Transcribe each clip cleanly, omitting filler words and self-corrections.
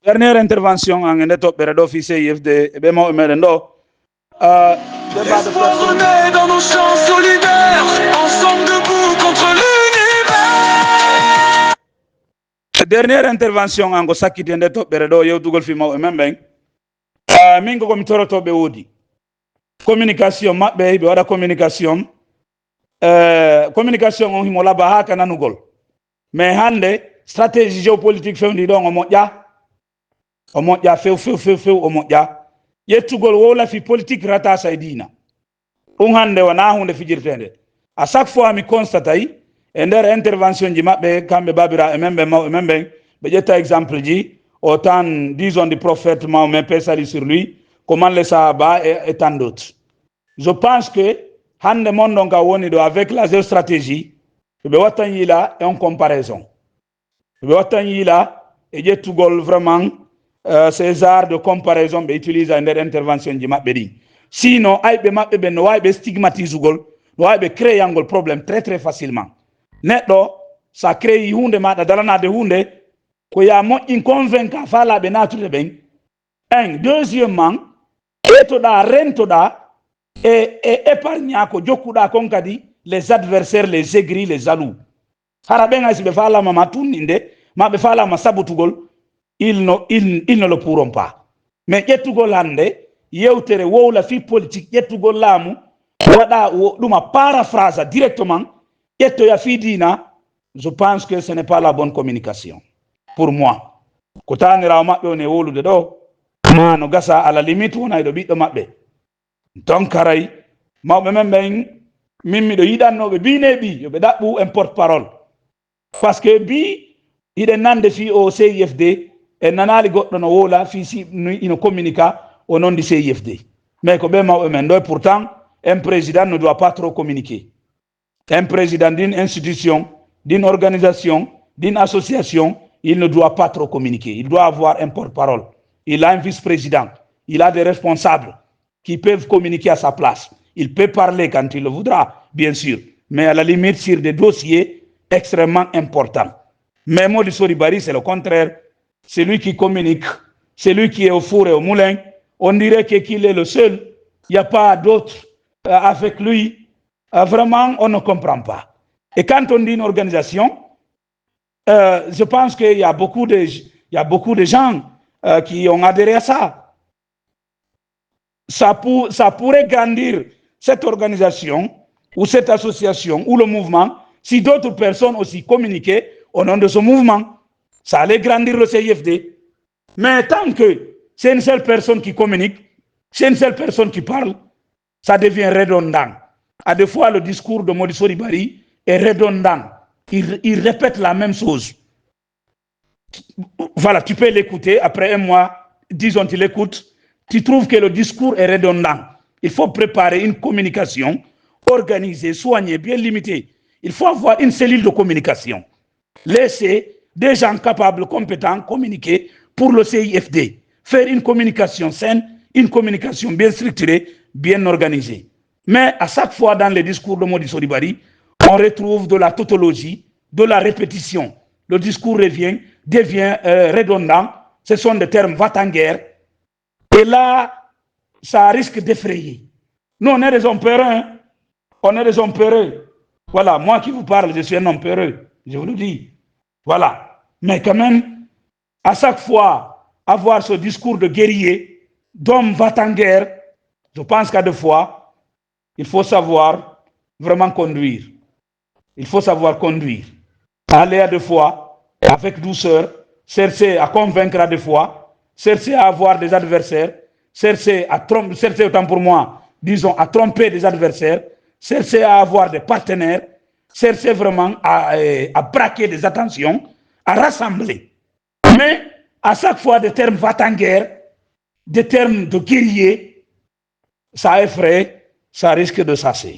Dernière intervention en neto beredo fi CIFD be mo merendo. L'espoir renaît dans nos champs solidaires, ensemble debout contre l'univers. Dernière intervention en go sakiti neto beredo yow dugol fi mo memben. Min go mi toroto be wodi. Communication mabbe be wada communication. Communication on himola ba haka nanugol. Mais hande stratégie géopolitique fewndi do o moƴƴa few o moƴƴa yettugol wowla fi politique rata saydina ɗum hande wona hunde fijirtede à chaque fois mi constatay e nder intervention ji maɓɓe kamɓe babira e men ɓe mawɓe men ɓen ɓe ƴetta exemple ji au temps disons du prophète Mahomet paix salut sur lui comment les sahaba et tant d'autres. Je pense que hande mon ɗon ka woni ɗo avec la géostratégie ɓe wattan yila en comparaison ɓe wattan yila e ƴettugol vraiment ces arts de comparaison be utilise nder intervention ji mabbe di sinon aybe mabbe be no waybe stigmatisugol no waybe créyangol problème très facilement neddo ça crée hunde mada dalanade hunde ko ya moƴƴin convaincre falaɓe natude ɓen un deuxièmement etoɗa rentoɗa e épargna ko jokkuɗa kon kadi les adversaires les aigris les jaloux hara ɓen hay si ɓe falama ma tunninde ma ɓe falama sabutugol ils ne le pourront pas. Mais ƴettugol hande yewtere wowla fi politique ƴettugol laamu waɗa ɗuma paraphrase directement ƴettoya fi dina. Je pense que ce n'est pas la bonne communication pour moi. Ko tanirawo maɓɓe one wolude ɗo ma no gasa à la limite wona ɗo ɓiɗɗo maɓɓe donc karay mawɓe men ɓen min miɗo yiɗannoɓe bine ɓi yoɓe ɗaɓɓu un porte parole parce que bi hiɗen nande fi o CIFD e nanali goɗɗo no wola fi si ino communica au nom du CIFD. Mais ko ɓe mawɓe men ɗo pourtant un président ne doit pas trop communiquer. Un président d'une institution, d'une organisation, d'une association, il ne doit pas trop communiquer. Il doit avoir un porte-parole. Il a un vice-président. Il a des responsables qui peuvent communiquer à sa place. Il peut parler quand il le voudra, bien sûr, mais à la limite sur des dossiers extrêmement importants. Mais Mody Soribari, c'est le contraire. C'est lui qui communique, c'est lui qui est au four et au moulin. On dirait qu'il est le seul. Il n'y a pas d'autre avec lui. Vraiment, on ne comprend pas. Et quand on dit une organisation, je pense qu'il y a beaucoup de gens qui ont adhéré à ça. Ça pourrait grandir cette organisation ou cette association ou le mouvement si d'autres personnes aussi communiquaient au nom de ce mouvement. Ça allait grandir le CIFD. Mais tant que c'est une seule personne qui communique, c'est une seule personne qui parle, ça devient redondant. À des fois, le discours de Mody Soribari est redondant. Il répète la même chose. Voilà, tu peux l'écouter. Après un mois, disons, tu l'écoutes. Tu trouves que le discours est redondant. Il faut préparer une communication organisée, soignée, bien limitée. Il faut avoir une cellule de communication. Laisser des gens capables, compétents, communiquer pour le CIFD. Faire une communication saine, une communication bien structurée, bien organisée. Mais à chaque fois dans les discours de Mody Soribari, on retrouve de la tautologie, de la répétition. Le discours devient redondant. Ce sont des termes va-t-en-guerre. Et là, ça risque d'effrayer. Nous, on est des hommes peureux. Hein? On est des hommes peureux. Voilà, moi qui vous parle, je suis un homme peureux. Je vous le dis. Voilà. Mais quand même, à chaque fois, avoir ce discours de guerrier, d'homme va-t-en-guerre, je pense qu'à deux fois, il faut savoir vraiment conduire. Il faut savoir conduire. Aller à deux fois, avec douceur, chercher à convaincre à deux fois, chercher à avoir des adversaires, chercher autant pour moi, disons, à tromper des adversaires, chercher à avoir des partenaires, chercher vraiment à braquer des attentions, à rassembler. Mais à chaque fois, des termes va-t-en-guerre, des termes de guerrier, ça effraie, ça risque de s'asseoir.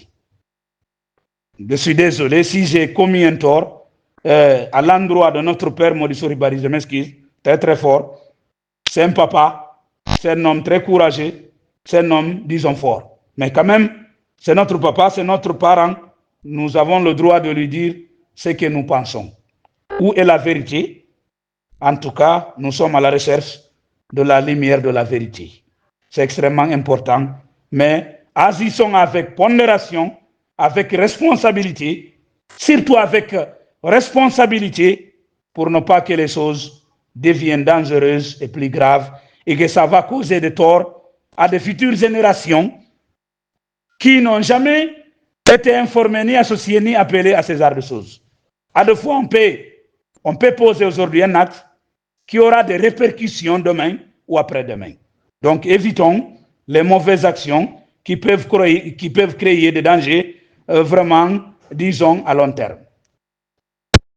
Je suis désolé si j'ai commis un tort à l'endroit de notre père Mody Soribari, je m'excuse, très très fort. C'est un papa, c'est un homme très courageux, c'est un homme, disons, fort. Mais quand même, c'est notre papa, c'est notre parent. Nous avons le droit de lui dire ce que nous pensons. Où est la vérité? En tout cas, nous sommes à la recherche de la lumière de la vérité. C'est extrêmement important, mais agissons avec pondération, avec responsabilité, surtout avec responsabilité, pour ne pas que les choses deviennent dangereuses et plus graves, et que ça va causer des torts à de futures générations qui n'ont jamais été informées, ni associées, ni appelées à ces genres de choses. À deux fois, on peut poser aujourd'hui un acte qui aura des répercussions demain ou après-demain. Donc, évitons les mauvaises actions qui peuvent créer des dangers vraiment, disons, à long terme.